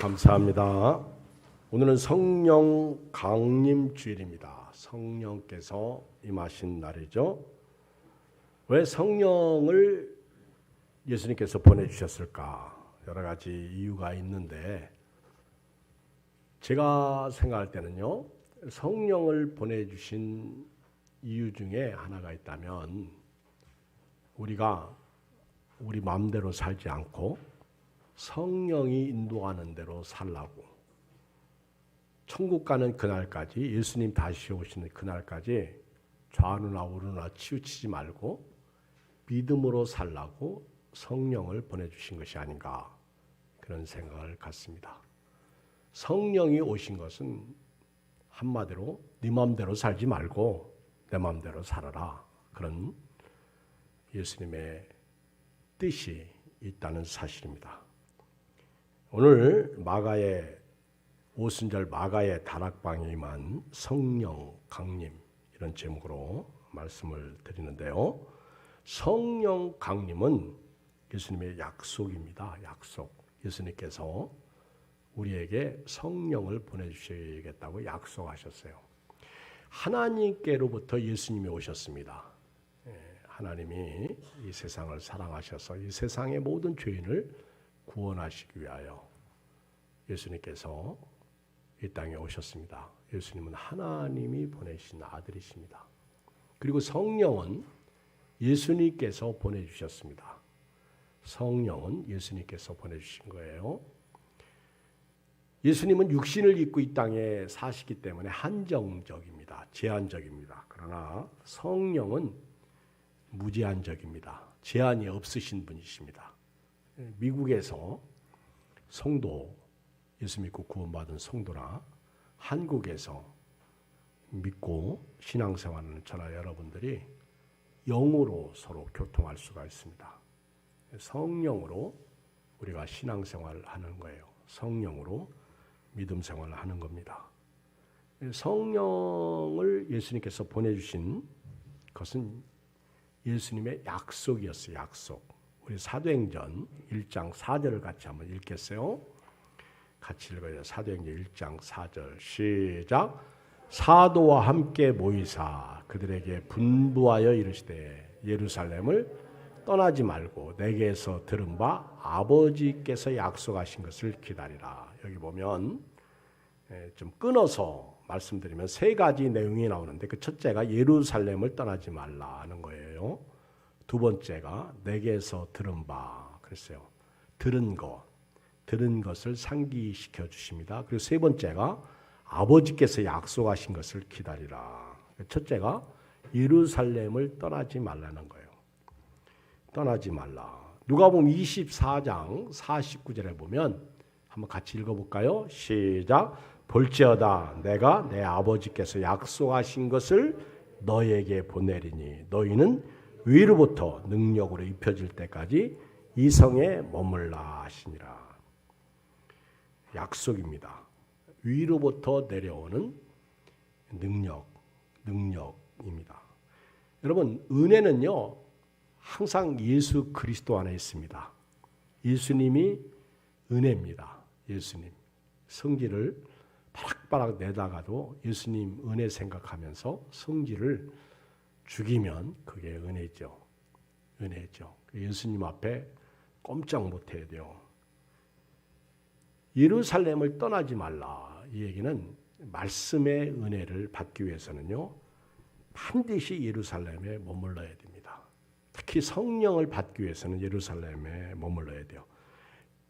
감사합니다. 오늘은 성령 강림 주일입니다. 성령께서 임하신 날이죠. 왜 성령을 예수님께서 보내주셨을까? 여러 가지 이유가 있는데 제가 생각할 때는요, 성령을 보내주신 이유 중에 하나가 있다면 우리가 우리 마음대로 살지 않고 성령이 인도하는 대로 살라고, 천국 가는 그날까지, 예수님 다시 오시는 그날까지 좌우나 우르나 치우치지 말고 믿음으로 살라고 성령을 보내주신 것이 아닌가, 그런 생각을 갖습니다. 성령이 오신 것은 한마디로 네 마음대로 살지 말고 내 마음대로 살아라, 그런 예수님의 뜻이 있다는 사실입니다. 오늘 마가의 오순절 마가의 다락방에 임한 성령 강림, 이런 제목으로 말씀을 드리는데요. 성령 강림은 예수님의 약속입니다. 약속. 예수님께서 우리에게 성령을 보내주시겠다고 약속하셨어요. 하나님께로부터 예수님이 오셨습니다. 하나님이 이 세상을 사랑하셔서 이 세상의 모든 죄인을 구원하시기 위하여 예수님께서 이 땅에 오셨습니다. 예수님은 하나님이 보내신 아들이십니다. 그리고 성령은 예수님께서 보내주셨습니다. 성령은 예수님께서 보내주신 거예요. 예수님은 육신을 입고 이 땅에 사시기 때문에 한정적입니다. 제한적입니다. 그러나 성령은 무제한적입니다. 제한이 없으신 분이십니다. 미국에서 성도, 예수 믿고 구원받은 성도나 한국에서 믿고 신앙생활하는 저나 여러분들이 영으로 서로 교통할 수가 있습니다. 성령으로 우리가 신앙생활을 하는 거예요. 성령으로 믿음생활을 하는 겁니다. 성령을 예수님께서 보내주신 것은 예수님의 약속이었어요. 약속. 우리 사도행전 1장 4절을 같이 한번 읽겠어요. 같이 읽어요. 사도행전 1장 4절 시작. 사도와 함께 모이사 그들에게 분부하여 이르시되 예루살렘을 떠나지 말고 내게서 들은 바 아버지께서 약속하신 것을 기다리라. 여기 보면 좀 끊어서 말씀드리면 세 가지 내용이 나오는데, 그 첫째가 예루살렘을 떠나지 말라 하는 거예요. 두 번째가 내게서 들은 바, 그랬어요. 들은 것을 상기시켜 주십니다. 그리고 세 번째가 아버지께서 약속하신 것을 기다리라. 첫째가 예루살렘을 떠나지 말라는 거예요. 떠나지 말라. 누가복음 24장 49절에 보면 한번 같이 읽어볼까요? 시작. 볼지어다 내가 내 아버지께서 약속하신 것을 너에게 보내리니 너희는 위로부터 능력으로 입혀질 때까지 이 성에 머물라 하시니라. 약속입니다. 위로부터 내려오는 능력입니다. 여러분, 은혜는요 항상 예수 그리스도 안에 있습니다. 예수님이 은혜입니다. 예수님 성질을 바락바락 내다가도 예수님 은혜 생각하면서 성질을 죽이면 그게 은혜죠. 은혜죠. 예수님 앞에 꼼짝 못해야 돼요. 예루살렘을 떠나지 말라. 이 얘기는 말씀의 은혜를 받기 위해서는요 반드시 예루살렘에 머물러야 됩니다. 특히 성령을 받기 위해서는 예루살렘에 머물러야 돼요.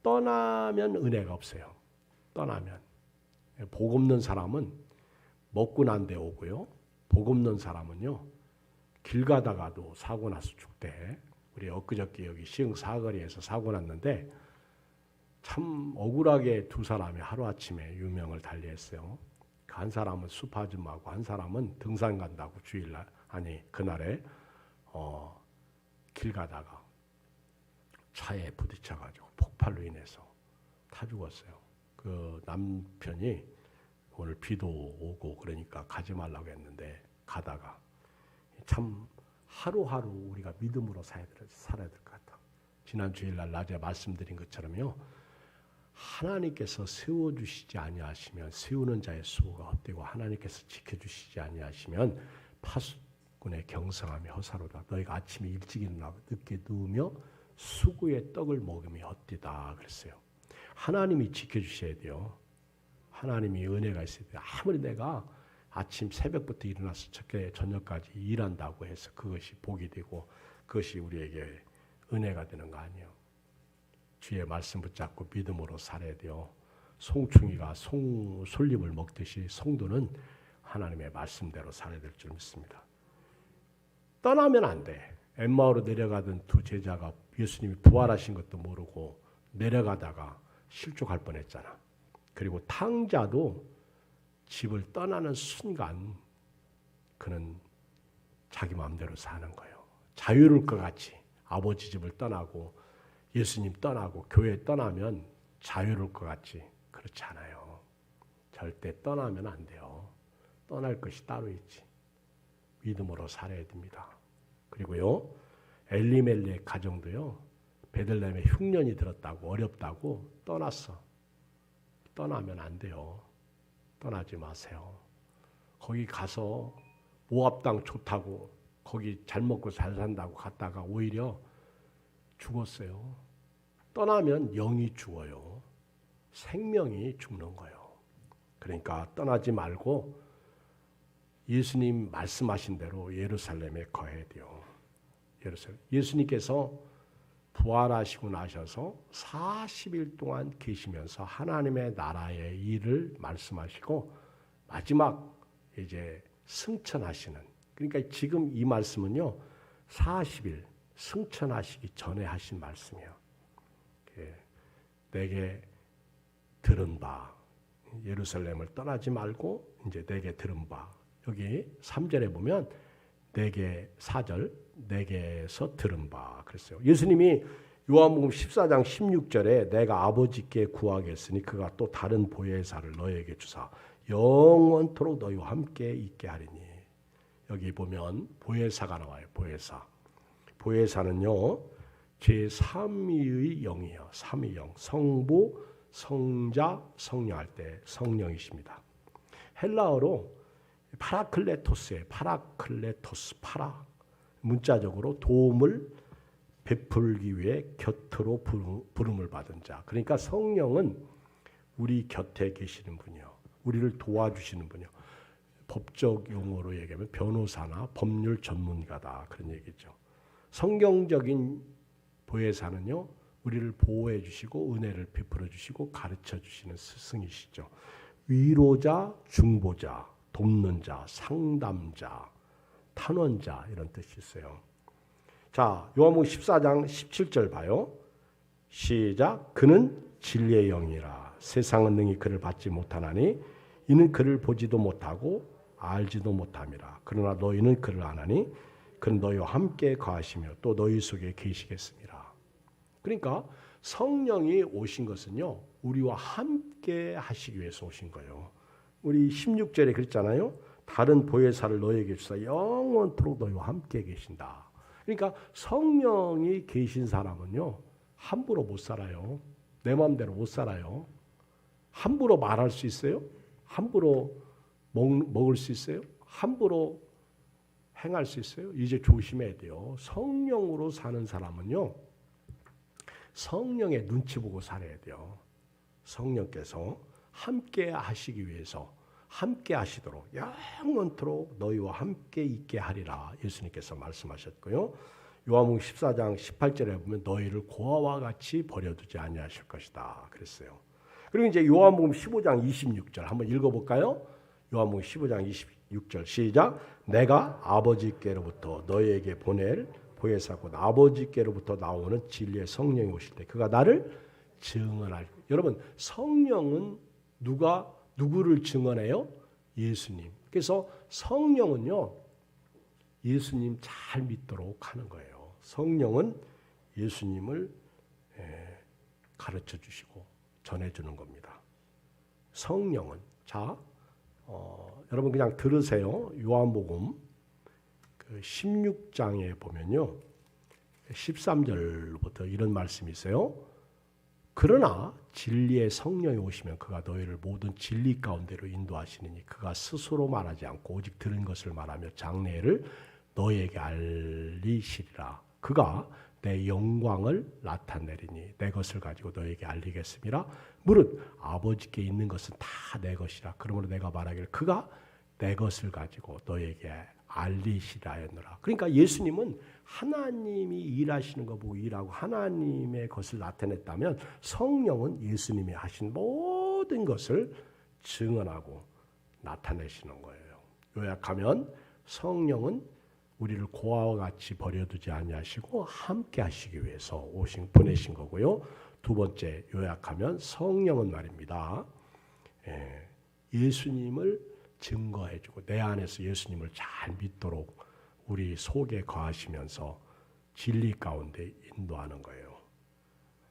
떠나면 은혜가 없어요. 떠나면. 복 없는 사람은 먹고 난 데 오고요. 복 없는 사람은요 길 가다가도 사고 나서 죽대. 우리 엊그저께 여기 시흥 사거리에서 사고 났는데 참 억울하게 두 사람이 하루아침에 유명을 달리했어요. 한 사람은 숲 아줌마고 한 사람은 등산 간다고 주일날, 아니 그날에 길 가다가 차에 부딪혀가지고 폭발로 인해서 타 죽었어요. 그 남편이 오늘 비도 오고 그러니까 가지 말라고 했는데 가다가, 참 하루하루 우리가 믿음으로 살아야 될 것 같아. 지난 주일날 낮에 말씀드린 것처럼요. 하나님께서 세워주시지 아니하시면 세우는 자의 수고가 헛되고 하나님께서 지켜주시지 아니하시면 파수꾼의 경성함이 허사로다. 너희가 아침에 일찍 일어나고 늦게 누우며 수고의 떡을 먹음이 헛되다 그랬어요. 하나님이 지켜주셔야 돼요. 하나님이 은혜가 있어야 돼요. 아무리 내가 아침 새벽부터 일어나서 저녁까지 일한다고 해서 그것이 복이 되고 그것이 우리에게 은혜가 되는 거 아니에요. 주의 말씀 붙잡고 믿음으로 살아야 돼요. 송충이가 솔잎을 먹듯이 성도는 하나님의 말씀대로 살아야 될 줄 믿습니다. 떠나면 안 돼. 엠마오로 내려가던 두 제자가 예수님이 부활하신 것도 모르고 내려가다가 실족할 뻔했잖아. 그리고 탕자도 집을 떠나는 순간 그는 자기 마음대로 사는 거예요. 자유로울 것 같이 아버지 집을 떠나고 예수님 떠나고 교회 떠나면 자유로울 것 같지 그렇지 않아요. 절대 떠나면 안 돼요. 떠날 것이 따로 있지. 믿음으로 살아야 됩니다. 그리고요. 엘리멜렉 가정도요. 베들레헴에 흉년이 들었다고 어렵다고 떠났어. 떠나면 안 돼요. 떠나지 마세요. 거기 가서 모압 땅 좋다고 거기 잘 먹고 잘 산다고 갔다가 오히려 죽었어요. 떠나면 영이 죽어요. 생명이 죽는 거예요. 그러니까 떠나지 말고 예수님 말씀하신 대로 예루살렘에 거해야 돼요. 예수님께서 부활하시고 나셔서 40일 동안 계시면서 하나님의 나라의 일을 말씀하시고 마지막 이제 승천하시는, 그러니까 지금 이 말씀은요 40일 승천하시기 전에 하신 말씀이에요. 내게 들은 바, 예루살렘을 떠나지 말고 이제 내게 들은 바, 여기 3절에 보면 내게 4절 내게서 들은 바 그랬어요. 예수님이 요한복음 14장 16절에 내가 아버지께 구하겠으니 그가 또 다른 보혜사를 너에게 주사 영원토록 너희와 함께 있게 하리니. 여기 보면 보혜사가 나와요. 보혜사. 보혜사는요 제3위의 영이에요. 3위 영. 성부, 성자, 성령 할 때 성령이십니다. 헬라어로 파라클레토스예요. 파라클레토스. 파라. 문자적으로 도움을 베풀기 위해 곁으로 부름을 받은 자. 그러니까 성령은 우리 곁에 계시는 분이요. 우리를 도와주시는 분이요. 법적 용어로 얘기하면 변호사나 법률 전문가다. 그런 얘기죠. 성경적인 보혜사는요. 우리를 보호해 주시고 은혜를 베풀어 주시고 가르쳐 주시는 스승이시죠. 위로자, 중보자, 돕는 자, 상담자, 탄원자 이런 뜻이 있어요. 자, 요한복음 14장 17절 봐요. 시작. 그는 진리의 영이라 세상은 능히 그를 받지 못하나니 이는 그를 보지도 못하고 알지도 못함이라. 그러나 너희는 그를 아나니 그는 너희와 함께 거하시며 또 너희 속에 계시겠습니다. 그러니까 성령이 오신 것은요 우리와 함께 하시기 위해서 오신 거예요. 우리 16절에 그랬잖아요. 다른 보혜사를 너희에게 주사 영원토록 너희와 함께 계신다. 그러니까 성령이 계신 사람은요 함부로 못 살아요. 내 마음대로 못 살아요. 함부로 말할 수 있어요? 함부로 먹을 수 있어요? 함부로 행할 수 있어요? 이제 조심해야 돼요. 성령으로 사는 사람은요 성령의 눈치 보고 살아야 돼요. 성령께서 함께 하시기 위해서 함께 하시도록 영원토록 너희와 함께 있게 하리라 예수님께서 말씀하셨고요. 요한복음 14장 18절에 보면 너희를 고아와 같이 버려두지 아니하실 것이다 그랬어요. 그리고 이제 요한복음 15장 26절 한번 읽어볼까요? 요한복음 15장 26절 시작. 내가 아버지께로부터 너희에게 보낼 보혜사고 아버지께로부터 나오는 진리의 성령이 오실 때 그가 나를 증언할. 여러분 성령은 누구를 증언해요? 예수님. 그래서 성령은요 예수님 잘 믿도록 하는 거예요. 성령은 예수님을 가르쳐 주시고 전해주는 겁니다. 성령은 자 여러분 그냥 들으세요. 요한복음 16장에 보면요 13절부터 이런 말씀이 있어요. 그러나 진리의 성령이 오시면 그가 너희를 모든 진리 가운데로 인도하시느니 그가 스스로 말하지 않고 오직 들은 것을 말하며 장래를 너희에게 알리시리라. 그가 내 영광을 나타내리니 내 것을 가지고 너희에게 알리겠습니다. 무릇 아버지께 있는 것은 다 내 것이라. 그러므로 내가 말하기를 그가 내 것을 가지고 너희에게 알리시라 했노라. 그러니까 예수님은 하나님이 일하시는 거 보고 일하고 하나님의 것을 나타냈다면 성령은 예수님이 하신 모든 것을 증언하고 나타내시는 거예요. 요약하면 성령은 우리를 고아와 같이 버려두지 아니하시고 함께 하시기 위해서 보내신 거고요. 두 번째 요약하면 성령은 말입니다. 예수님을 증거해주고 내 안에서 예수님을 잘 믿도록 우리 속에 거하시면서 진리 가운데 인도하는 거예요.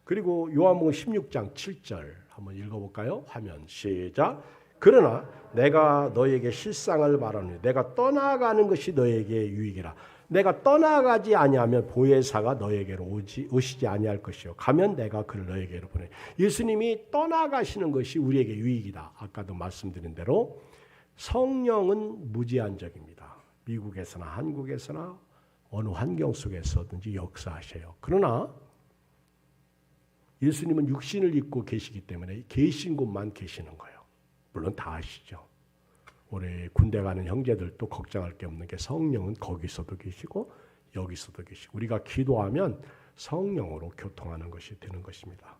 그리고 요한복음 16장 7절 한번 읽어볼까요? 화면 시작. 그러나 내가 너에게 실상을 말하노니 내가 떠나가는 것이 너에게 유익이라. 내가 떠나가지 아니하면 보혜사가 너에게로 오시지 아니할 것이요 가면 내가 그를 너에게로 보내. 예수님이 떠나가시는 것이 우리에게 유익이다. 아까도 말씀드린 대로 성령은 무제한적입니다. 미국에서나 한국에서나 어느 환경 속에서든지 역사하셔요. 그러나 예수님은 육신을 입고 계시기 때문에 계신 곳만 계시는 거예요. 물론 다 아시죠. 우리 군대 가는 형제들도 걱정할 게 없는 게 성령은 거기서도 계시고 여기서도 계시고 우리가 기도하면 성령으로 교통하는 것이 되는 것입니다.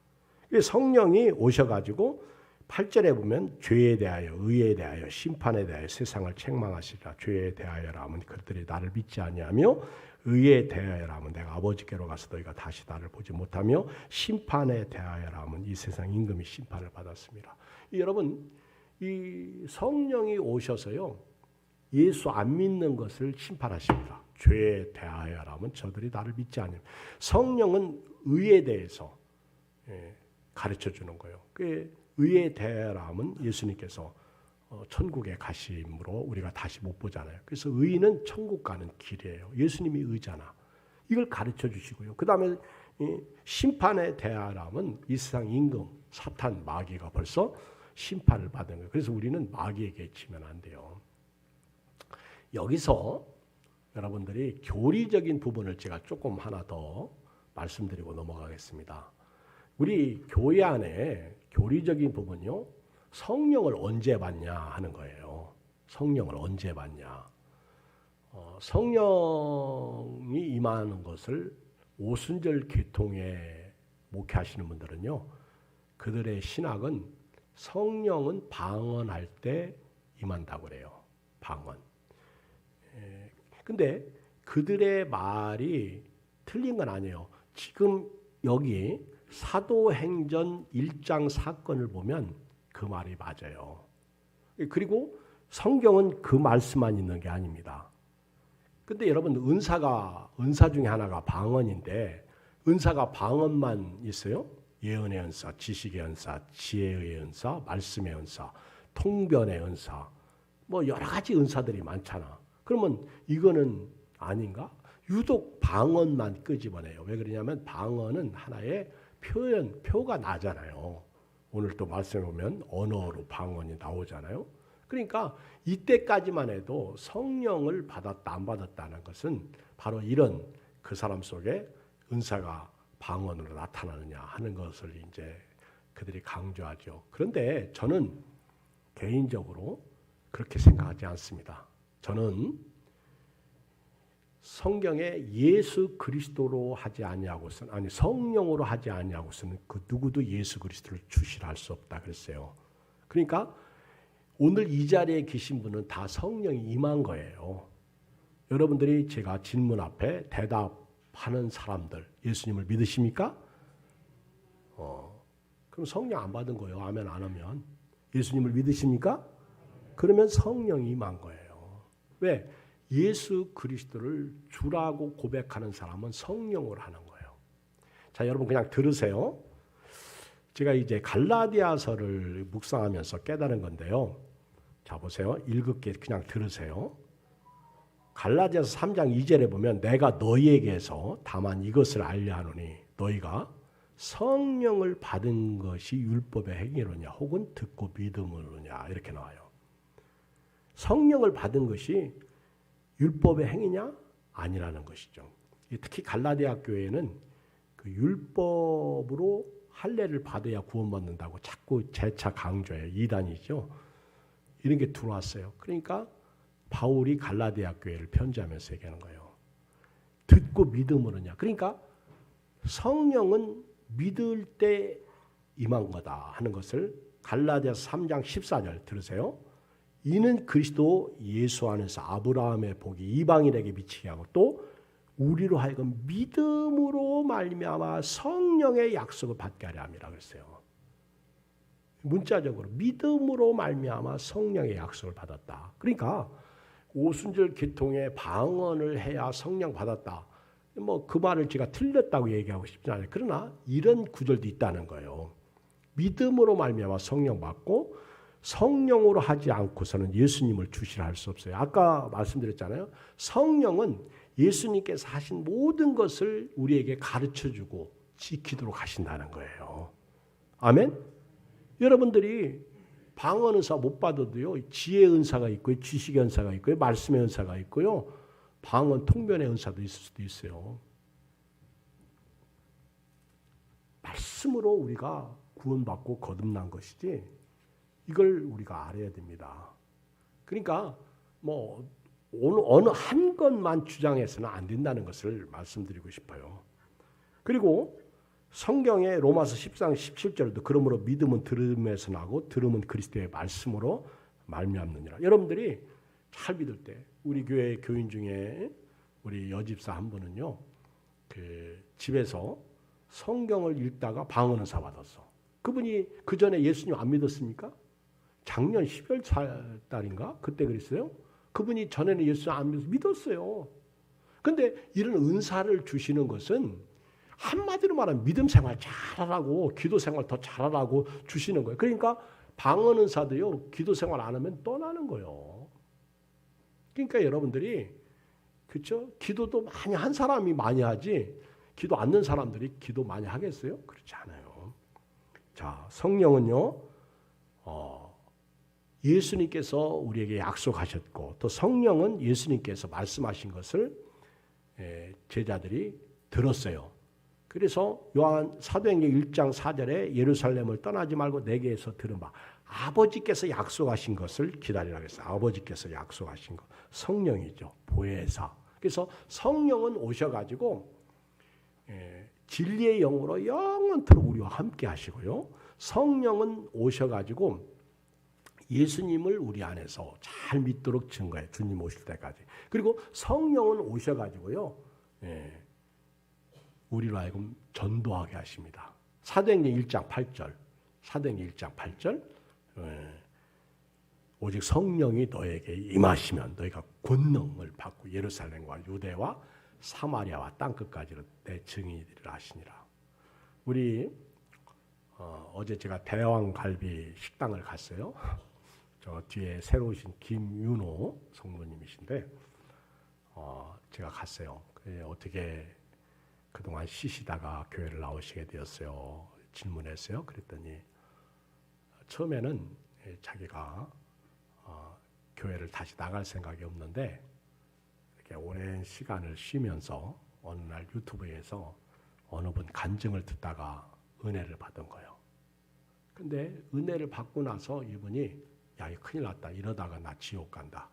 성령이 오셔가지고 8절에 보면 죄에 대하여 의에 대하여 심판에 대하여 세상을 책망하시리라. 죄에 대하여라 하면 그들이 나를 믿지 아니하며 의에 대하여라 하면 내가 아버지께로 가서 너희가 다시 나를 보지 못하며 심판에 대하여라 하면 이 세상 임금이 심판을 받았습니다. 여러분 이 성령이 오셔서요 예수 안 믿는 것을 심판하십니다. 죄에 대하여라 하면 저들이 나를 믿지 않으면 성령은 의에 대해서 가르쳐 주는 거예요. 의에 대하여라 하면 예수님께서 천국에 가심으로 우리가 다시 못 보잖아요. 그래서 의는 천국 가는 길이에요. 예수님이 의잖아. 이걸 가르쳐 주시고요. 그 다음에 심판에 대하여라 하면 이 세상 임금 사탄 마귀가 벌써 심판을 받은 거예요. 그래서 우리는 마귀에게 치면 안 돼요. 여기서 여러분들이 교리적인 부분을 제가 조금 하나 더 말씀드리고 넘어가겠습니다. 우리 교회 안에 교리적인 부분요. 성령을 언제 받냐 하는 거예요. 성령을 언제 받냐. 성령이 임하는 것을 오순절 계통에 목회하시는 분들은요. 그들의 신학은 성령은 방언할 때 임한다고 그래요. 방언. 근데 그들의 말이 틀린 건 아니에요. 지금 여기 사도행전 1장 사건을 보면 그 말이 맞아요. 그리고 성경은 그 말씀만 있는 게 아닙니다. 근데 여러분 은사 중에 하나가 방언인데 은사가 방언만 있어요? 예언의 은사, 지식의 은사, 지혜의 은사, 말씀의 은사, 통변의 은사 뭐 여러 가지 은사들이 많잖아. 그러면 이거는 아닌가? 유독 방언만 끄집어내요. 왜 그러냐면 방언은 하나의 표가 나잖아요. 오늘 또 말씀해 보면 언어로 방언이 나오잖아요. 그러니까 이때까지만 해도 성령을 받았다 안 받았다는 것은 바로 이런 그 사람 속에 은사가 방언으로 나타나느냐 하는 것을 이제 그들이 강조하죠. 그런데 저는 개인적으로 그렇게 생각하지 않습니다. 저는 성경에 예수 그리스도로 하지 아니하고서는 아니 성령으로 하지 아니하고서는 그 누구도 예수 그리스도를 주시할 수 없다 그랬어요. 그러니까 오늘 이 자리에 계신 분은 다 성령이 임한 거예요. 여러분들이 제가 질문 앞에 대답하는 사람들 예수님을 믿으십니까? 그럼 성령 안 받은 거예요. 아멘 안 하면. 예수님을 믿으십니까? 그러면 성령이 임한 거예요. 왜? 예수 그리스도를 주라고 고백하는 사람은 성령으로 하는 거예요. 자, 여러분 그냥 들으세요. 제가 이제 갈라디아서를 묵상하면서 깨달은 건데요. 자, 보세요. 읽을게 그냥 들으세요. 갈라디아서 3장 2절에 보면 내가 너희에게서 다만 이것을 알려 하노니 너희가 성령을 받은 것이 율법의 행위로냐 혹은 듣고 믿음으로냐 이렇게 나와요. 성령을 받은 것이 율법의 행위냐? 아니라는 것이죠. 특히 갈라디아 교회는 그 율법으로 할례를 받아야 구원받는다고 자꾸 재차 강조해요. 이단이죠. 이런 게 들어왔어요. 그러니까 바울이 갈라디아 교회를 편지하면서 얘기하는 거예요. 듣고 믿음으로냐. 그러니까 성령은 믿을 때 임한 거다 하는 것을 갈라디아서 3장 14절 들으세요. 이는 그리스도 예수 안에서 아브라함의 복이 이방인에게 미치게 하고 또 우리로 하여금 믿음으로 말미암아 성령의 약속을 받게 하려 함이라 그랬어요. 문자적으로 믿음으로 말미암아 성령의 약속을 받았다. 그러니까 오순절 계통에 방언을 해야 성령 받았다. 뭐 그 말을 제가 틀렸다고 얘기하고 싶지 않아요. 그러나 이런 구절도 있다는 거예요. 믿음으로 말미암아 성령 받고 성령으로 하지 않고서는 예수님을 주시라 할 수 없어요. 아까 말씀드렸잖아요. 성령은 예수님께서 하신 모든 것을 우리에게 가르쳐주고 지키도록 하신다는 거예요. 아멘? 여러분들이 방언 은사 못 받아도요. 지혜 은사가 있고요. 지식의 은사가 있고요. 말씀의 은사가 있고요. 방언 통변의 은사도 있을 수도 있어요. 말씀으로 우리가 구원받고 거듭난 것이지 이걸 우리가 알아야 됩니다. 그러니까 뭐 어느 한 것만 주장해서는 안 된다는 것을 말씀드리고 싶어요. 그리고 성경의 로마서 14장 17절에도 그러므로 믿음은 들음에서 나고 들음은 그리스도의 말씀으로 말미암느니라. 여러분들이 잘 믿을 때 우리 교회 교인 중에 우리 여집사 한 분은요. 그 집에서 성경을 읽다가 방언 은사 받았어. 그분이 그 전에 예수님 안 믿었습니까? 작년 12월 달인가? 그때 그랬어요. 그분이 전에는 예수 안 믿었어요. 그런데 이런 은사를 주시는 것은 한마디로 말하면 믿음 생활 잘하라고 기도 생활 더 잘하라고 주시는 거예요. 그러니까 방언 은사도요. 기도 생활 안 하면 떠나는 거예요. 그러니까 여러분들이 그렇죠? 기도도 많이 한 사람이 많이 하지 기도 않는 사람들이 기도 많이 하겠어요? 그렇지 않아요. 자, 성령은요. 예수님께서 우리에게 약속하셨고 또 성령은 예수님께서 말씀하신 것을 제자들이 들었어요. 그래서 요한 사도행전 1장 4절에 예루살렘을 떠나지 말고 내게서 들은 바 아버지께서 약속하신 것을 기다리라고 했어요. 아버지께서 약속하신 것. 성령이죠. 보혜사. 그래서 성령은 오셔가지고 진리의 영으로 영원토록 우리와 함께 하시고요. 성령은 오셔가지고 예수님을 우리 안에서 잘 믿도록 증거해. 주님 오실 때까지. 그리고 성령은 오셔가지고요. 우리로 하여금 전도하게 하십니다. 사도행전 1장 8절. 사도행전 1장 8절. 오직 성령이 너에게 임하시면 너희가 권능을 받고 예루살렘과 유대와 사마리아와 땅끝까지로 내 증인이라 하시니라. 우리 어제 제가 대왕갈비 식당을 갔어요. 저 뒤에 새로 오신 김윤호 성모님이신데 제가 갔어요. 어떻게 그동안 쉬시다가 교회를 나오시게 되었어요. 질문했어요. 그랬더니 처음에는 자기가 교회를 다시 나갈 생각이 없는데 이렇게 오랜 시간을 쉬면서 어느 날 유튜브에서 어느 분 간증을 듣다가 은혜를 받은 거예요. 근데 은혜를 받고 나서 이분이 야, 이거 큰일 났다. 이러다가 나 지옥 간다.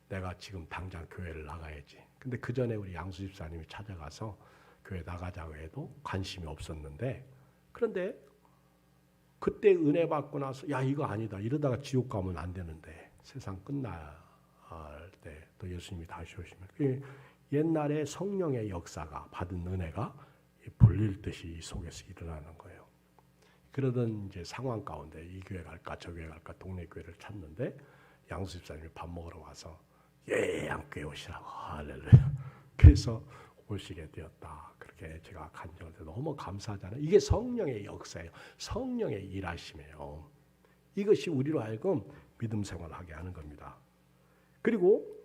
내가 지금 당장 교회를 나가야지. 근데 그 전에 우리 양수 집사님이 찾아가서 교회 나가자고 해도 관심이 없었는데 그런데 그때 은혜 받고 나서 야, 이거 아니다. 이러다가 지옥 가면 안 되는데 세상 끝날 때 또 예수님이 다시 오시면 옛날에 성령의 역사가 받은 은혜가 불릴 듯이 이 속에서 일어나는 거예요. 그러던 이제 상황 가운데 이 교회 갈까 저 교회 갈까 동네 교회를 찾는데 양수 집사님이 밥 먹으러 와서 양교회 오시라고 할렐루야. 그래서 오시게 되었다. 그렇게 제가 간증을 해서 너무 감사하잖아요. 이게 성령의 역사예요. 성령의 일하심이에요. 이것이 우리로 하여금 믿음 생활을 하게 하는 겁니다. 그리고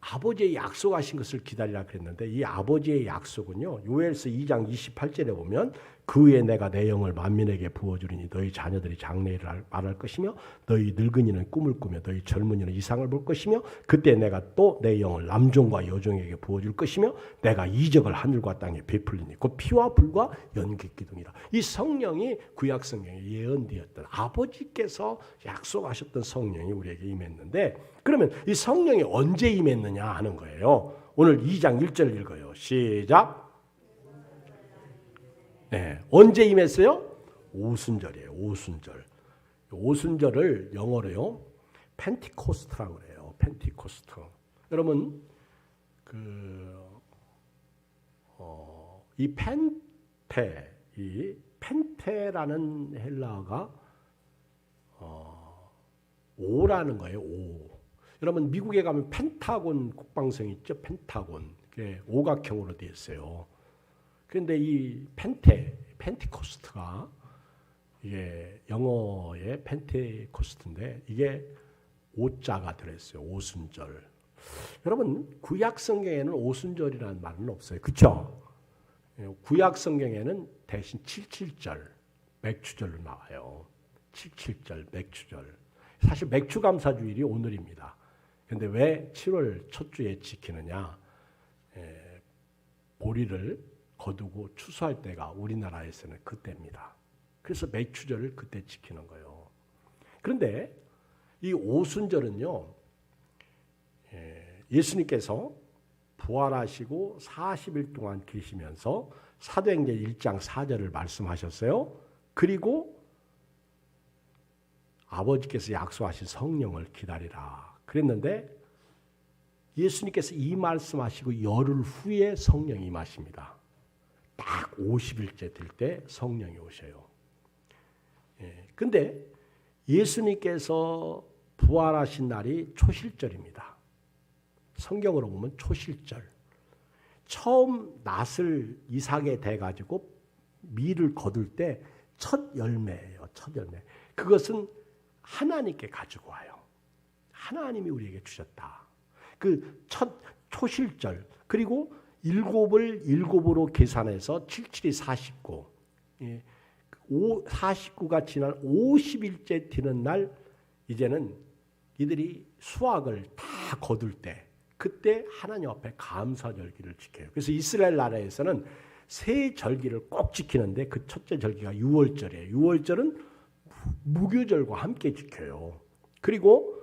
아버지의 약속하신 것을 기다리라 그랬는데 이 아버지의 약속은요. 요엘서 2장 28절에 보면 그 후에 내가 내 영을 만민에게 부어주리니 너희 자녀들이 장래일을 말할 것이며 너희 늙은이는 꿈을 꾸며 너희 젊은이는 이상을 볼 것이며 그때 내가 또 내 영을 남종과 여종에게 부어줄 것이며 내가 이적을 하늘과 땅에 베풀리니 곧 피와 불과 연기 기둥이라. 이 성령이 구약 성경에 예언되었던 아버지께서 약속하셨던 성령이 우리에게 임했는데 그러면 이 성령이 언제 임했느냐 하는 거예요. 오늘 2장 1절 읽어요. 시작. 네, 언제 임했어요? 오순절이에요. 오순절. 오순절을 영어로요. 펜티코스트라고 그래요. 펜티코스트. 여러분 이 펜테라는 헬라어가 오라는 거예요. 오. 여러분 미국에 가면 펜타곤 국방성 있죠? 펜타곤. 그게 오각형으로 되어 있어요. 그런데 이 펜티코스트가 이게 영어의 펜티코스트인데 이게 오자가 들어있어요. 오순절. 여러분 구약 성경에는 오순절이라는 말은 없어요. 그렇죠? 구약 성경에는 대신 77절 맥추절로 나와요. 77절 맥추절. 사실 맥추감사주일이 오늘입니다. 그런데 왜 7월 첫 주에 지키느냐? 보리를 거두고 추수할 때가 우리나라에서는 그때입니다. 그래서 맥추절을 그때 지키는 거예요. 그런데 이 오순절은요. 예수님께서 부활하시고 40일 동안 계시면서 사도행전 1장 4절을 말씀하셨어요. 그리고 아버지께서 약속하신 성령을 기다리라 그랬는데 예수님께서 이 말씀하시고 열흘 후에 성령이 임하십니다. 딱 50일째 될 때 성령이 오셔요. 근데 예수님께서 부활하신 날이 초실절입니다. 성경으로 보면 초실절. 처음 낫을 이삭에 대가지고 밀을 거둘 때 첫 열매예요. 첫 열매. 그것은 하나님께 가지고 와요. 하나님이 우리에게 주셨다. 그 첫 초실절. 그리고 일곱을 일곱으로 계산해서 77이 49. 49가 지난 50일째 되는 날 이제는 이들이 수확을 다 거둘 때 그때 하나님 앞에 감사절기를 지켜요. 그래서 이스라엘 나라에서는 세 절기를 꼭 지키는데 그 첫째 절기가 유월절이에요. 유월절은 무교절과 함께 지켜요. 그리고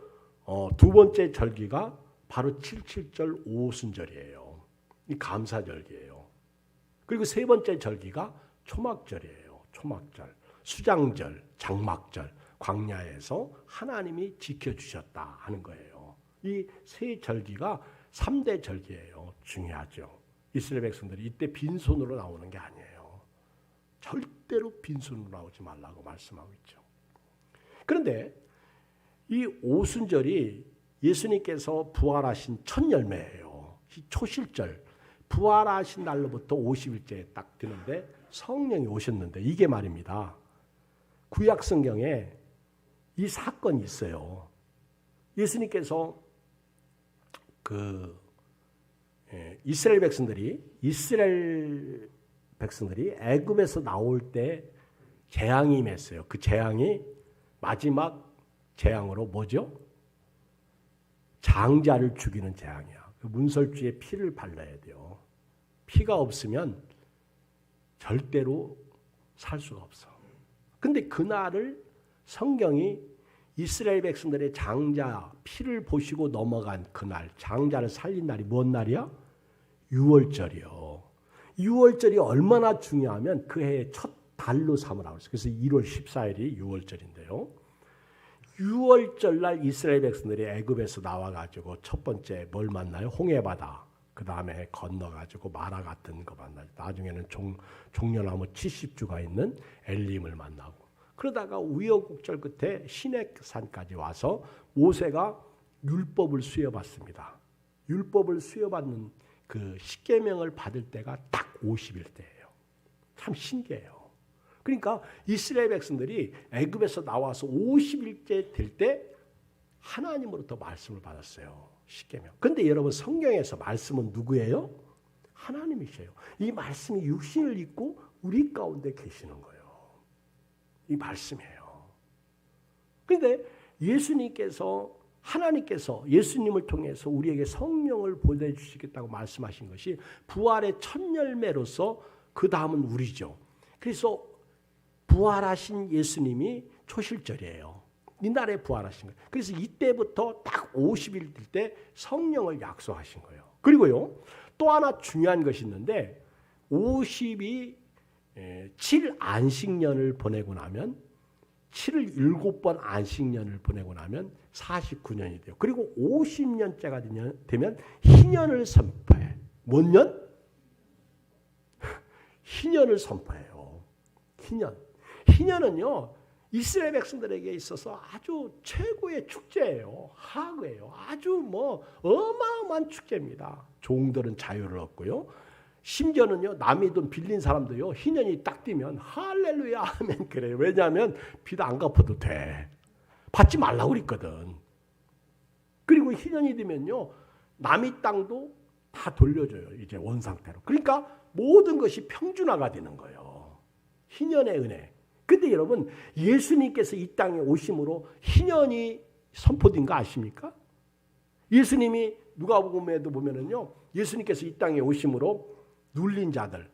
두 번째 절기가 바로 77절 오순절이에요. 이 감사절기예요. 그리고 세 번째 절기가 초막절이에요. 초막절, 수장절, 장막절, 광야에서 하나님이 지켜주셨다 하는 거예요. 이 세 절기가 3대 절기예요. 중요하죠. 이스라엘 백성들이 이때 빈손으로 나오는 게 아니에요. 절대로 빈손으로 나오지 말라고 말씀하고 있죠. 그런데 이 오순절이 예수님께서 부활하신 첫 열매예요. 이 초실절. 부활하신 날로부터 50일째 딱 되는데 성령이 오셨는데 이게 말입니다. 구약 성경에 이 사건이 있어요. 예수님께서 이스라엘 백성들이 애굽에서 나올 때 재앙이 임했어요. 그 재앙이 마지막 재앙으로 뭐죠? 장자를 죽이는 재앙이야. 그 문설주에 피를 발라야 돼요. 피가 없으면 절대로 살 수가 없어. 근데 그날을 성경이 이스라엘 백성들의 장자 피를 보시고 넘어간 그날, 장자를 살린 날이 뭔 날이야? 유월절이요. 유월절이 얼마나 중요하면 그 해의 첫 달로 삼으라고 했어요. 그래서 1월 14일이 유월절인데요. 유월절 날 이스라엘 백성들이 애굽에서 나와가지고 첫 번째 뭘 만나요? 홍해바다. 그 다음에 건너가지고 마라 같은 거 만나요. 나중에는 종려나무 70주가 있는 엘림을 만나고. 그러다가 우여곡절 끝에 시내산까지 와서 모세가 율법을 수여받습니다. 율법을 수여받는 그 십계명을 받을 때가 딱 50일 때예요. 참 신기해요. 그러니까 이스라엘 백성들이 애굽에서 나와서 50일째 될 때 하나님으로부터 말씀을 받았어요. 십계명. 근데 여러분 성경에서 말씀은 누구예요? 하나님이세요. 이 말씀이 육신을 입고 우리 가운데 계시는 거예요. 이 말씀이에요. 근데 예수님께서 하나님께서 예수님을 통해서 우리에게 성령을 보내주시겠다고 말씀하신 것이 부활의 첫 열매로서 그 다음은 우리죠. 그래서 부활하신 예수님이 초실절이에요. 이날에 부활하신 거예요. 그래서 이때부터 딱 50일 될 때 성령을 약속하신 거예요. 그리고요 또 하나 중요한 것이 있는데 50이 7 안식년을 보내고 나면 7을 7번 안식년을 보내고 나면 49년이 돼요. 그리고 50년째가 되면 희년을 선포해. 뭔 년? 희년을 선포해요. 희년. 희년은요 이스라엘 백성들에게 있어서 아주 최고의 축제예요. 하그예요. 아주 뭐 어마어마한 축제입니다. 종들은 자유를 얻고요. 심지어는요 남의 돈 빌린 사람도요 희년이 딱 뛰면 할렐루야 하면 그래요. 왜냐하면 빚 안 갚아도 돼. 받지 말라고 그랬거든. 그리고 희년이 되면요 남의 땅도 다 돌려줘요. 이제 원상태로. 그러니까 모든 것이 평준화가 되는 거예요. 희년의 은혜. 근데 여러분 예수님께서 이 땅에 오심으로 희년이 선포된 거 아십니까? 예수님이 누가복음에도 보면은요 예수님께서 이 땅에 오심으로 눌린 자들,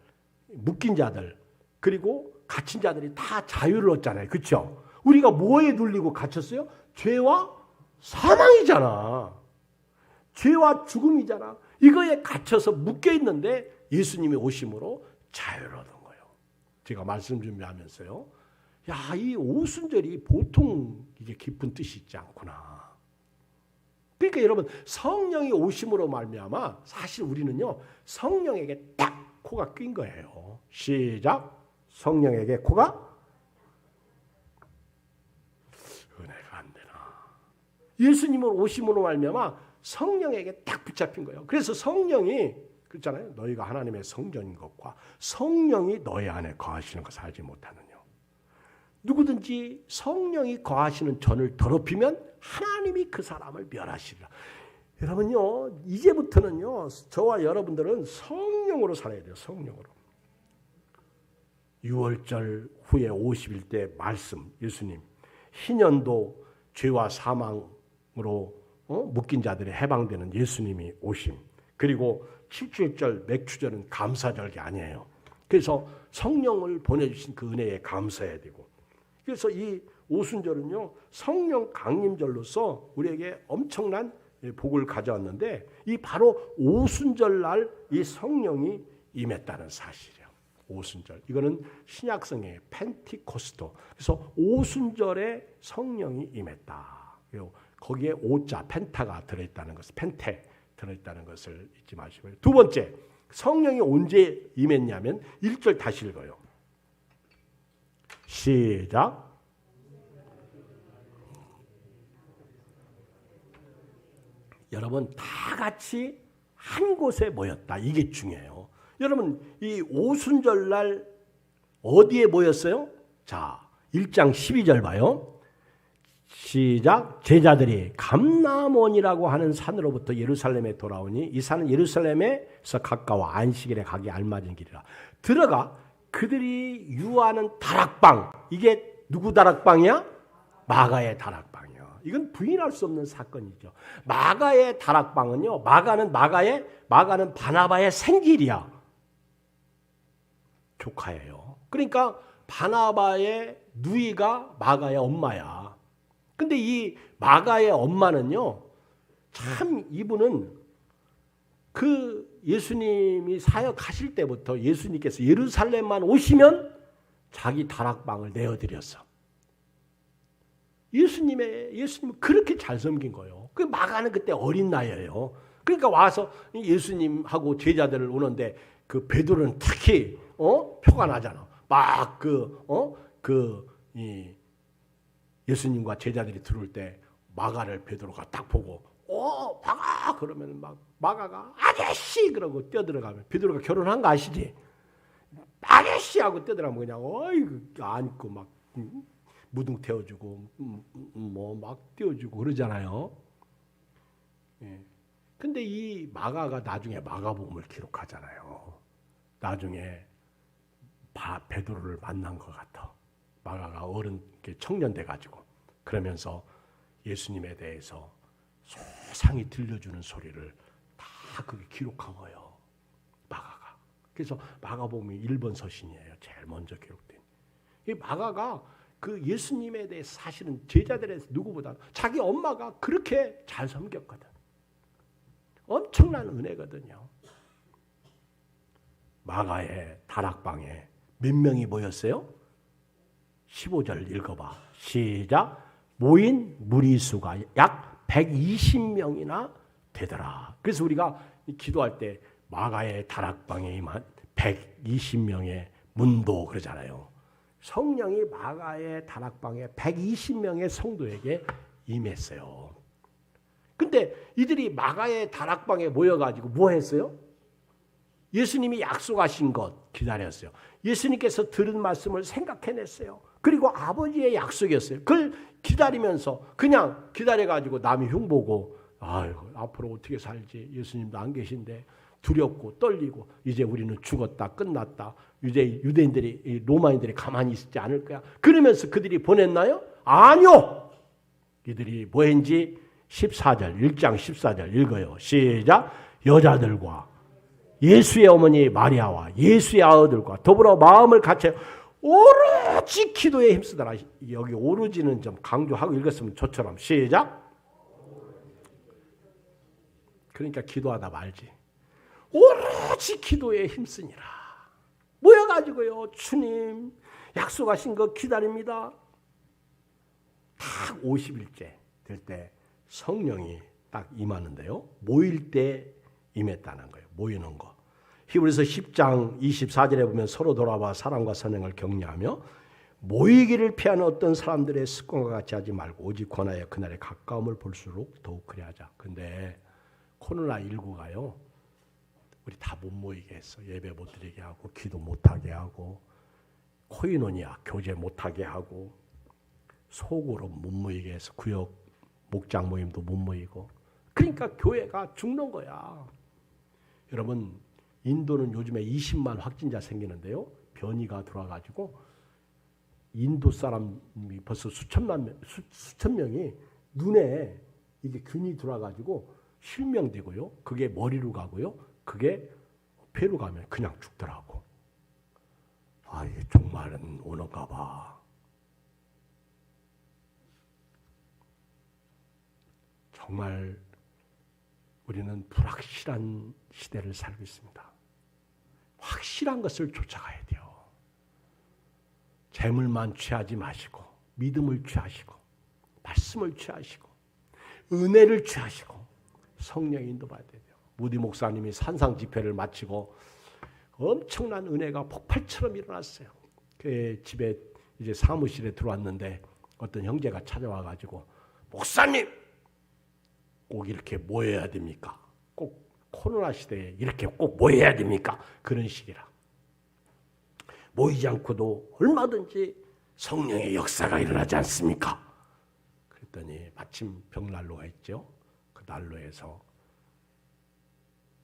묶인 자들, 그리고 갇힌 자들이 다 자유를 얻잖아요. 그렇죠? 우리가 뭐에 눌리고 갇혔어요? 죄와 사망이잖아. 죄와 죽음이잖아. 이거에 갇혀서 묶여 있는데 예수님이 오심으로 자유를 얻은 거예요. 제가 말씀 준비하면서요. 야, 이 오순절이 보통 이게 깊은 뜻이 있지 않구나. 그러니까 여러분 성령이 오심으로 말미암아 사실 우리는요 성령에게 딱 코가 낀 거예요. 시작. 성령에게 코가 은혜가 안 되나. 예수님은 오심으로 말미암아 성령에게 딱 붙잡힌 거예요. 그래서 성령이 그렇잖아요. 너희가 하나님의 성전인 것과 성령이 너희 안에 거하시는 것을 알지 못하느냐. 누구든지 성령이 거하시는 전을 더럽히면 하나님이 그 사람을 멸하시리라. 여러분요 이제부터는요 저와 여러분들은 성령으로 살아야 돼요. 성령으로. 6월절 후에 50일 때 말씀 예수님 희년도 죄와 사망으로 묶인 자들이 해방되는 예수님이 오심. 그리고 7주일절 맥주절은 감사절이 아니에요. 그래서 성령을 보내주신 그 은혜에 감사해야 되고 그래서 이 오순절은요 성령 강림절로서 우리에게 엄청난 복을 가져왔는데 이 바로 오순절 날 이 성령이 임했다는 사실이에요. 오순절 이거는 신약성의 펜티코스토. 그래서 오순절에 성령이 임했다. 거기에 오자 펜타가 들어있다는 것을 펜테 들어있다는 것을 잊지 마시고요. 두 번째 성령이 언제 임했냐면 1절 다시 읽어요. 시작. 여러분 다 같이 한 곳에 모였다. 이게 중요해요. 여러분 이 오순절날 어디에 모였어요? 자 1장 12절 봐요. 시작. 제자들이 감람원이라고 하는 산으로부터 예루살렘에 돌아오니 이 산은 예루살렘에서 가까워 안식일에 가기 알맞은 길이라. 들어가 그들이 유하는 다락방. 이게 누구 다락방이야? 마가의 다락방이야. 이건 부인할 수 없는 사건이죠. 마가의 다락방은요. 마가는 바나바의 생길이야. 조카예요. 그러니까 바나바의 누이가 마가의 엄마야. 근데 이 마가의 엄마는요. 참 이분은 그 예수님이 사역하실 때부터 예수님께서 예루살렘만 오시면 자기 다락방을 내어드렸어. 예수님은 그렇게 잘 섬긴 거예요. 그 마가는 그때 어린 나이예요. 그러니까 와서 예수님하고 제자들을 오는데 그 베드로는 특히 표가 나잖아. 막 예수님과 제자들이 들어올 때 마가를 베드로가 딱 보고 마가 그러면 막 마가가 아저씨 그러고 뛰어들어가면 베드로가 결혼한 거 아시지? 아저씨 하고 뛰어들어가면 그냥 안고 막 무등 태워주고 뭐 막 띄워주고 그러잖아요. 예. 근데 이 마가가 나중에 마가복음을 기록하잖아요. 나중에 베드로를 만난 것 같아. 마가가 어른 청년 돼가지고 그러면서 예수님에 대해서 소상히 들려주는 소리를 다 그게 기록한 거예요. 마가가. 그래서 마가복음이 1번 서신이에요. 제일 먼저 기록된. 이 마가가 그 예수님에 대해서 사실은 제자들에 대해서 누구보다 자기 엄마가 그렇게 잘 섬겼거든. 엄청난 은혜거든요. 마가의 다락방에 몇 명이 모였어요? 15절 읽어봐. 시작. 모인 무리수가 약 120명이나 되더라. 그래서 우리가 기도할 때 마가의 다락방에 임한 120명의 문도 그러잖아요. 성령이 마가의 다락방에 120명의 성도에게 임했어요. 근데 이들이 마가의 다락방에 모여가지고 뭐 했어요? 예수님이 약속하신 것 기다렸어요. 예수님께서 들은 말씀을 생각해냈어요. 그리고 아버지의 약속이었어요. 그걸 기다리면서 그냥 기다려가지고 남이 흉보고 아유 앞으로 어떻게 살지 예수님도 안 계신데 두렵고 떨리고 이제 우리는 죽었다 끝났다 이제 유대인들이 로마인들이 가만히 있지 않을 거야. 그러면서 그들이 보냈나요? 아니요. 이들이 뭐했는지 14절 1장 14절 읽어요. 시작. 여자들과 예수의 어머니 마리아와 예수의 아들과 더불어 마음을 같이 오로지 기도에 힘쓰더라. 여기 오로지는 좀 강조하고 읽었으면 저처럼 시작. 그러니까 기도하다 말지. 오로지 기도에 힘쓰니라. 모여가지고요. 주님 약속하신 거 기다립니다. 딱 50일째 될 때 성령이 딱 임하는데요. 모일 때 임했다는 거예요. 모이는 거. 히브리서 10장 24절에 보면 서로 돌아와 사랑과 선행을 격려하며 모이기를 피하는 어떤 사람들의 습관과 같이 하지 말고 오직 권하여 그날의 가까움을 볼수록 더욱 그리 하자. 근데 코로나19가요. 우리 다 못 모이게 했어. 예배 못 드리게 하고 기도 못하게 하고 코이노니아 교제 못하게 하고 속으로 못 모이게 해서 구역 목장 모임도 못 모이고 그러니까 교회가 죽는 거야. 여러분 인도는 요즘에 20만 확진자 생기는데요. 변이가 들어와가지고 인도 사람이 벌써 수천 명이 눈에 이게 균이 들어와가지고 실명되고요. 그게 머리로 가고요. 그게 폐로 가면 그냥 죽더라고. 아, 이게 종말은 오는가 봐. 정말 우리는 불확실한 시대를 살고 있습니다. 확실한 것을 쫓아가야 돼요. 재물만 취하지 마시고 믿음을 취하시고 말씀을 취하시고 은혜를 취하시고 성령의 인도받아야 돼요. 무디 목사님이 산상 집회를 마치고 엄청난 은혜가 폭발처럼 일어났어요. 그 집에 이제 사무실에 들어왔는데 어떤 형제가 찾아와가지고 목사님 꼭 이렇게 모여야 됩니까? 꼭 코로나 시대에 이렇게 꼭 모여야 됩니까? 그런 식이라. 모이지 않고도 얼마든지 성령의 역사가 일어나지 않습니까? 그랬더니 마침 벽난로가 있죠. 그 난로에서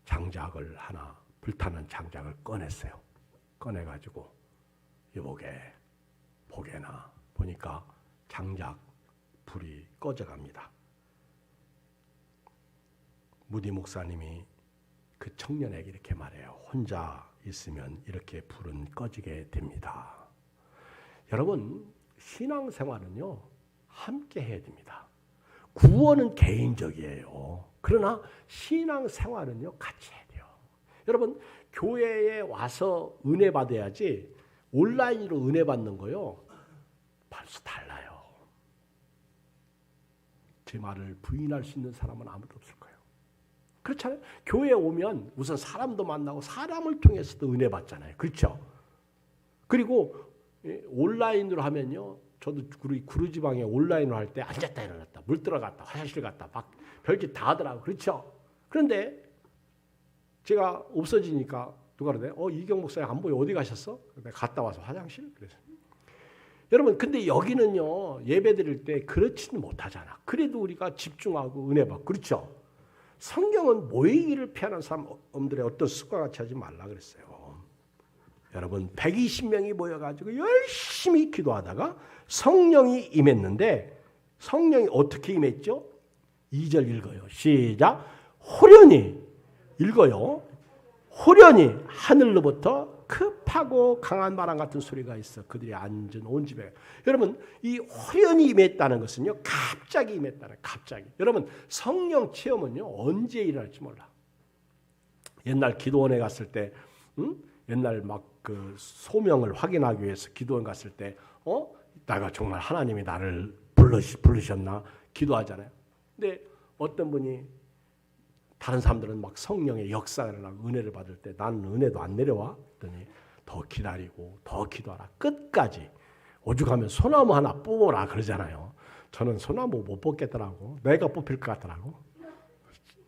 장작을 하나 불타는 장작을 꺼냈어요. 꺼내가지고 보게나 보니까 장작 불이 꺼져갑니다. 무디 목사님이 그 청년에게 이렇게 말해요. 혼자 있으면 이렇게 불은 꺼지게 됩니다. 여러분 신앙생활은요 함께 해야 됩니다. 구원은 개인적이에요. 그러나 신앙생활은요 같이 해야 돼요. 여러분 교회에 와서 은혜 받아야지 온라인으로 은혜 받는 거요 벌써 달라요. 제 말을 부인할 수 있는 사람은 아무도 없을 거예요. 그렇잖아요. 교회에 오면 우선 사람도 만나고 사람을 통해서도 은혜 받잖아요. 그렇죠? 그리고 온라인으로 하면요. 저도 구루지방에 온라인으로 할 때 앉았다 일어났다 물 들어갔다 화장실 갔다 막 별짓 다 하더라고요. 그렇죠? 그런데 제가 없어지니까 누가 그러대? 이경 목사님 안 보여. 어디 가셨어? 내가 갔다 와서 화장실? 그래서 여러분 근데 여기는요 예배 드릴 때 그렇지는 못하잖아. 그래도 우리가 집중하고 은혜 받고 그렇죠? 성경은 모이기를 피하는 사람들의 어떤 습관 같이 하지 말라 그랬어요. 여러분 120명이 모여가지고 열심히 기도하다가 성령이 임했는데 성령이 어떻게 임했죠? 2절 읽어요. 시작. 호련히 읽어요. 호련히 하늘로부터 급하고 강한 바람 같은 소리가 있어 그들이 앉은 온 집에. 여러분 이 호련히 임했다는 것은요 갑자기 임했다는 갑자기. 여러분 성령 체험은요 언제 일어날지 몰라. 옛날 기도원에 갔을 때 옛날 막 그 소명을 확인하기 위해서 기도원 갔을 때 내가 정말 하나님이 나를 부르셨나 기도하잖아요. 근데 어떤 분이 다른 사람들은 막 성령의 역사를 하고 은혜를 받을 때 나는 은혜도 안 내려와. 그랬더니 더 기다리고 더 기도하라. 끝까지. 오죽하면 소나무 하나 뽑아라 그러잖아요. 저는 소나무 못 뽑겠더라고. 내가 뽑힐 것 같더라고.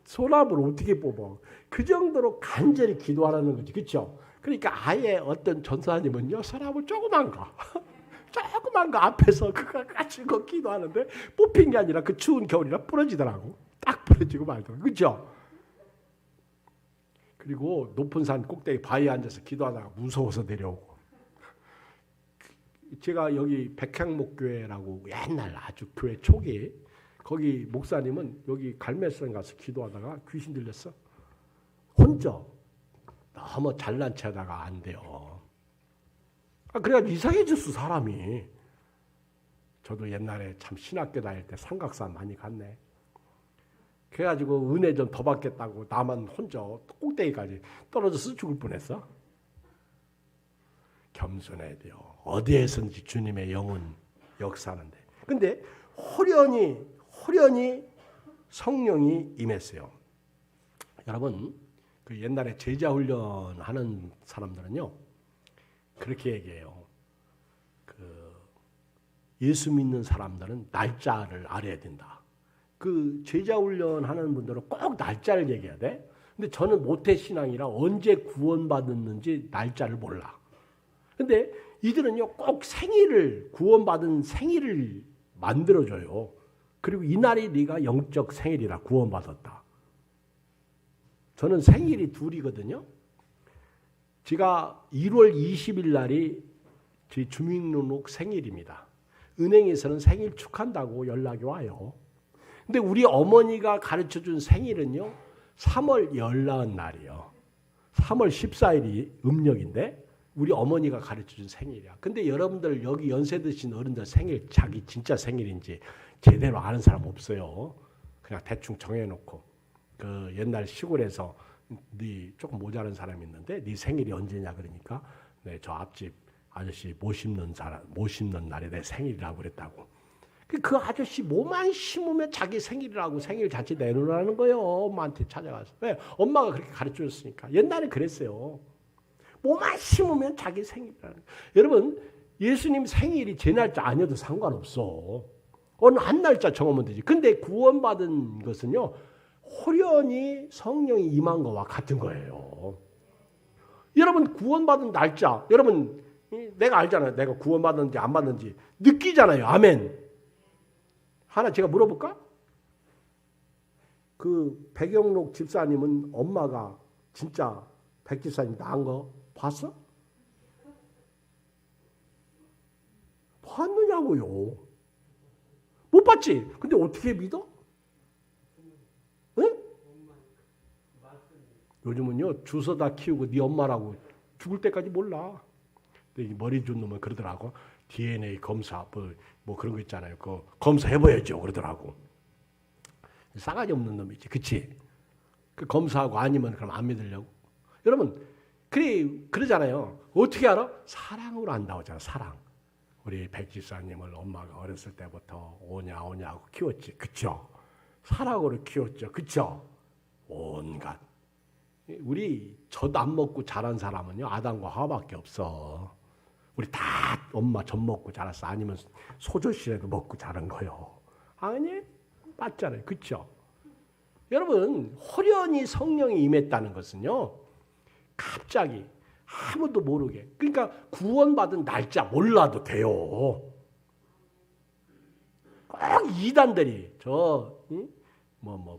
소나무를 어떻게 뽑아. 그 정도로 간절히 기도하라는 거지. 그렇죠? 그러니까 아예 어떤 전사님은요. 소나무 조그만 거. 조그만 거 앞에서 그거 가지고 기도하는데 뽑힌 게 아니라 그 추운 겨울이라 부러지더라고. 딱 부러지고 말더라고. 그렇죠? 그리고 높은 산 꼭대기 바위에 앉아서 기도하다가 무서워서 내려오고. 제가 여기 백향목교회라고 옛날 아주 교회 초기 거기 목사님은 여기 갈매산 가서 기도하다가 귀신 들렸어. 혼자 너무 잘난 체하다가 안 돼요. 그래가지고 이상해졌어 사람이. 저도 옛날에 참 신학교 다닐 때 삼각산 많이 갔네. 그래가지고 은혜 좀 더 받겠다고 나만 혼자 꼭대기까지 떨어져서 죽을 뻔했어. 겸손해야 돼요. 어디에선지 주님의 영은 역사하는데. 근데 호련히 성령이 임했어요. 여러분 그 옛날에 제자훈련 하는 사람들은요 그렇게 얘기해요. 그 예수 믿는 사람들은 날짜를 알아야 된다. 그 제자훈련 하는 분들은 꼭 날짜를 얘기해야 돼. 근데 저는 모태신앙이라 언제 구원받았는지 날짜를 몰라. 근데 이들은요 꼭 생일을 구원받은 생일을 만들어줘요. 그리고 이날이 네가 영적 생일이라 구원받았다. 저는 생일이 둘이거든요. 제가 1월 20일 날이 제 주민등록 생일입니다. 은행에서는 생일 축한다고 연락이 와요. 근데 우리 어머니가 가르쳐준 생일은요 3월 열나은 날이요. 3월 14일이 음력인데 우리 어머니가 가르쳐준 생일이야. 근데 여러분들 여기 연세 드신 어른들 생일 자기 진짜 생일인지 제대로 아는 사람 없어요. 그냥 대충 정해놓고 그 옛날 시골에서 네 조금 모자란 사람이 있는데 네 생일이 언제냐 그러니까 네, 저 앞집 아저씨 못 심는 날에 내 생일이라고 그랬다고. 그 아저씨 뭐만 심으면 자기 생일이라고 생일 잔치 내놓으라는 거예요. 엄마한테 찾아가서. 왜? 엄마가 그렇게 가르쳐줬으니까. 옛날에 그랬어요. 뭐만 심으면 자기 생일이라는 거예요. 여러분 예수님 생일이 제 날짜 아니어도 상관없어. 어느 한 날짜 정하면 되지. 근데 구원받은 것은요. 호련히 성령이 임한 거와 같은 거예요. 여러분 구원받은 날짜. 여러분 내가 알잖아요. 내가 구원받았는지 안 받았는지 느끼잖아요. 아멘. 하나 제가 물어볼까? 그 백영록 집사님은 엄마가 진짜 백 집사님 낳은 거 봤어? 봤느냐고요. 못 봤지? 근데 어떻게 믿어? 응? 요즘은요 주워다 키우고 네 엄마라고 죽을 때까지 몰라. 근데 머리 준 놈은 그러더라고. DNA 검사 뭐 그런 거 있잖아요. 그 검사해봐야죠 그러더라고. 싸가지 없는 놈이지, 그치? 그 검사하고 아니면 그럼 안 믿으려고. 여러분 그러잖아요. 어떻게 알아? 사랑으로 안다고 하잖아. 사랑. 우리 백지사님을 엄마가 어렸을 때부터 오냐 하고 키웠지, 그쵸? 사랑으로 키웠죠, 그쵸? 온갖. 우리 젖 안 먹고 자란 사람은요 아담과 하와밖에 없어. 우리 다 엄마 젖 먹고 자랐어. 아니면 소젖이라도 먹고 자란 거요. 아니? 맞잖아요. 그렇죠? 여러분 호련히 성령이 임했다는 것은요. 갑자기 아무도 모르게. 그러니까 구원받은 날짜 몰라도 돼요. 꼭 이단들이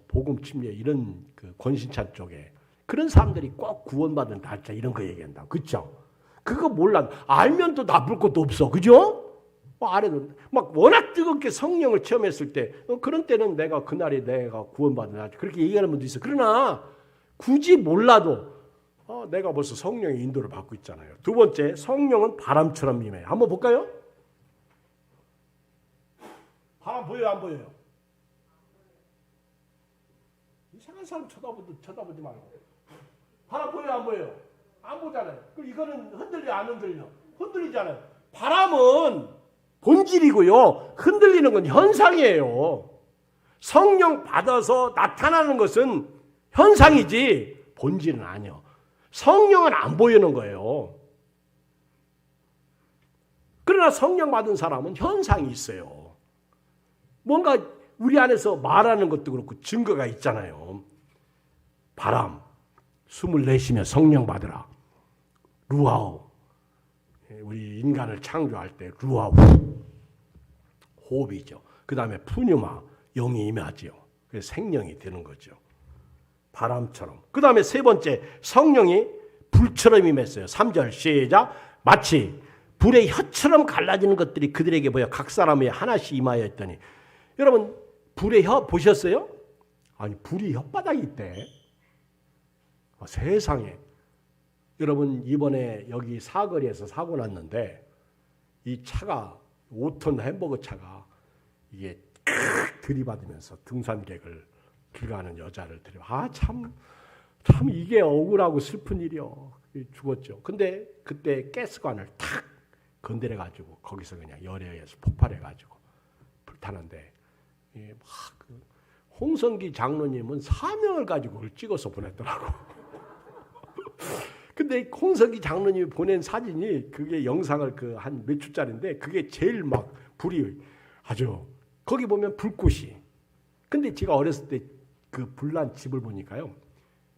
복음 침례 이런 그 권신찬 쪽에 그런 사람들이 꼭 구원받은 달자 이런 거 얘기한다. 그렇죠? 그거 몰라. 알면 또 나쁠 것도 없어. 그죠? 아래도 막 워낙 뜨겁게 성령을 체험했을 때 그런 때는 내가 그날이 내가 구원받은 날 그렇게 얘기하는 분도 있어. 그러나 굳이 몰라도 내가 벌써 성령의 인도를 받고 있잖아요. 두 번째, 성령은 바람처럼 임해요. 한번 볼까요? 바람 보여요, 안 보여요? 이상한 사람 쳐다보지 말고. 바람 보여요, 안 보여요? 안 보잖아요. 그럼 이거는 흔들려, 안 흔들려? 흔들리잖아요. 바람은 본질이고요. 흔들리는 건 현상이에요. 성령 받아서 나타나는 것은 현상이지 본질은 아니에요. 성령은 안 보이는 거예요. 그러나 성령 받은 사람은 현상이 있어요. 뭔가 우리 안에서 말하는 것도 그렇고 증거가 있잖아요. 바람, 숨을 내쉬며 성령 받으라. 루아우, 우리 인간을 창조할 때 루아우, 호흡이죠. 그 다음에 푸뉴마, 영이 임하지요. 그래서 생명이 되는 거죠. 바람처럼. 그 다음에 세 번째, 성령이 불처럼 임했어요. 3절 시작. 마치 불의 혀처럼 갈라지는 것들이 그들에게 보여 각 사람에 하나씩 임하여 있더니. 여러분 불의 혀 보셨어요? 아니 불이 혓바닥이 있대. 세상에. 여러분 이번에 여기 사거리에서 사고 났는데 이 차가 5톤 햄버거 차가 이게 들이받으면서 등산객을 길 가는 여자를 들여. 참 이게 억울하고 슬픈 일이요. 죽었죠. 근데 그때 가스관을 탁 건드려 가지고 거기서 그냥 열에 의해서 폭발해 가지고 불타는데 그 홍성기 장로님은 사명을 가지고 그걸 찍어서 보냈더라고. 근데 홍성기 장로님이 보낸 사진이 그게 영상을 그 한 몇 초짜리인데 그게 제일 막 불이 아주 거기 보면 불꽃이. 근데 제가 어렸을 때 그 불난 집을 보니까요.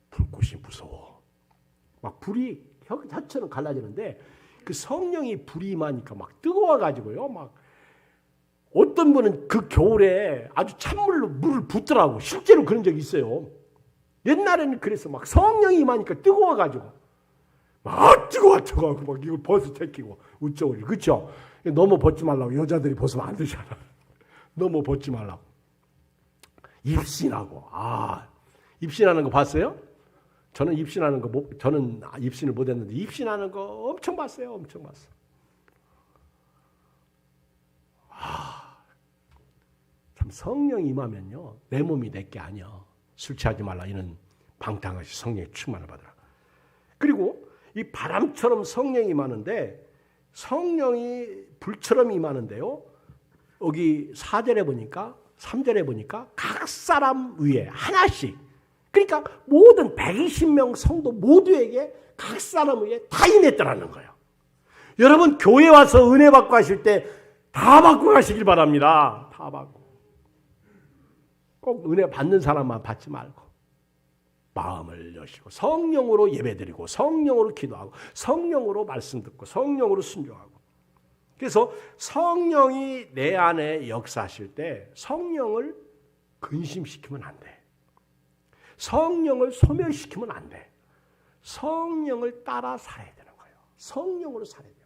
불꽃이 무서워. 막 불이 혀처럼 갈라지는데 그 성령이 불이 임하니까 막 뜨거워가지고요. 막 어떤 분은 그 겨울에 아주 찬물로 물을 붓더라고. 실제로 그런 적이 있어요. 옛날에는 그래서 막 성령이 임하니까 뜨거워가지고 막 뜨거워 막 이거 벗어 제끼고 우쩍을 그렇죠? 너무 벗지 말라고. 여자들이 벗으면 안 되잖아. 너무 벗지 말라고. 입신하고 입신하는 거 봤어요? 저는 입신하는 거 저는 입신을 못 했는데 입신하는 거 엄청 봤어요. 엄청 봤어. 참 성령이 임하면요. 내 몸이 내게 아니야. 술 취하지 말라. 이는 방탕하시 성령의 충만을 받으라. 그리고 이 바람처럼 성령이 임하는데 성령이 불처럼 임하는데요. 여기 4절에 보니까 3절에 보니까 각 사람 위에 하나씩 그러니까 모든 120명 성도 모두에게 각 사람 위에 다 임했더라는 거예요. 여러분 교회 와서 은혜 받고 가실 때 다 받고 가시길 바랍니다. 다 받고. 꼭 은혜 받는 사람만 받지 말고 마음을 여시고 성령으로 예배드리고 성령으로 기도하고 성령으로 말씀 듣고 성령으로 순종하고. 그래서 성령이 내 안에 역사하실 때 성령을 근심시키면 안 돼. 성령을 소멸시키면 안 돼. 성령을 따라 살아야 되는 거예요. 성령으로 살아야 돼요.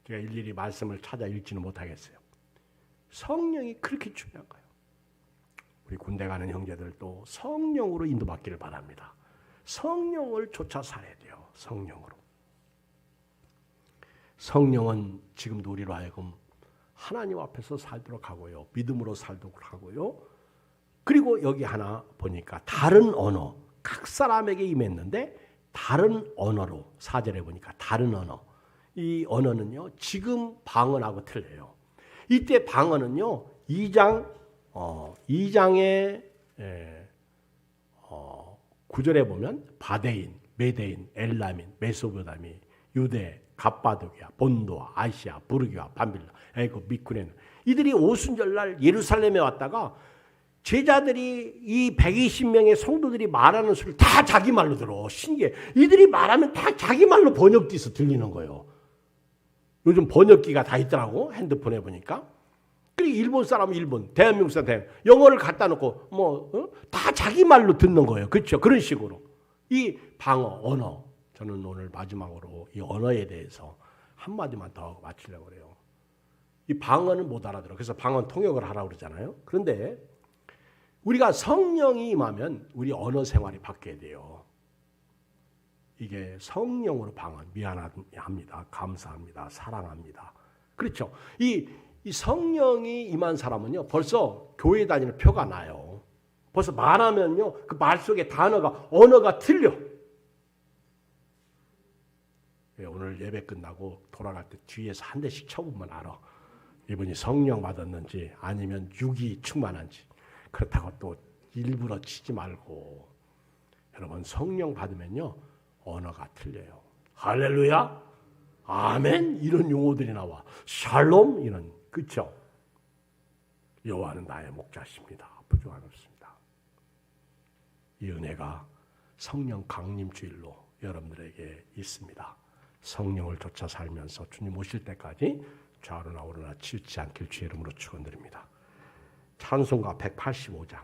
제가 일일이 말씀을 찾아 읽지는 못하겠어요. 성령이 그렇게 중요한 거예요. 우리 군대 가는 형제들도 성령으로 인도받기를 바랍니다. 성령을 쫓아 살아야 돼요. 성령으로. 성령은 지금도 우리로 하여금 하나님 앞에서 살도록 하고요. 믿음으로 살도록 하고요. 그리고 여기 하나 보니까 다른 언어, 각 사람에게 임했는데 다른 언어로 4절에 보니까 다른 언어. 이 언어는요. 지금 방언하고 틀려요. 이때 방언은요. 2장의 9절에 보면 바데인, 메데인, 엘라민, 메소포타미, 유대, 갑바도기아, 본도아, 아시아, 부르기아, 밤빌라, 애굽, 미쿠레는 이들이 오순절날 예루살렘에 왔다가 제자들이 이 120명의 성도들이 말하는 소리를 다 자기 말로 들어. 신기해. 이들이 말하면 다 자기 말로 번역돼서 들리는 거예요. 요즘 번역기가 다 있더라고. 핸드폰에 보니까. 그리고 일본 사람은 일본, 대한민국 사람 대한민국. 영어를 갖다 놓고 다 자기 말로 듣는 거예요. 그렇죠? 그런 식으로. 이 방어, 언어. 저는 오늘 마지막으로 이 언어에 대해서 한마디만 더 마치려고 그래요. 이 방언은 못 알아들어. 그래서 방언 통역을 하라고 그러잖아요. 그런데 우리가 성령이 임하면 우리 언어 생활이 바뀌어야 돼요. 이게 성령으로 방언, 미안합니다, 감사합니다, 사랑합니다. 그렇죠? 이 성령이 임한 사람은요, 벌써 교회 다니는 표가 나요. 벌써 말하면요, 그 말 속에 언어가 틀려. 오늘 예배 끝나고 돌아갈 때 뒤에서 한 대씩 쳐보면 알아. 이분이 성령 받았는지 아니면 육이 충만한지. 그렇다고 또 일부러 치지 말고. 여러분, 성령 받으면요, 언어가 틀려요. 할렐루야, 아멘, 이런 용어들이 나와. 샬롬, 이런. 그렇죠? 여호와는 나의 목자십니다. 부족한 없습니다. 이 은혜가 성령 강림 주일로 여러분들에게 있습니다. 성령을 쫓아 살면서 주님 오실 때까지 좌우로나 오로나 치우치 않길 주의 이름으로 축원드립니다. 찬송가 185장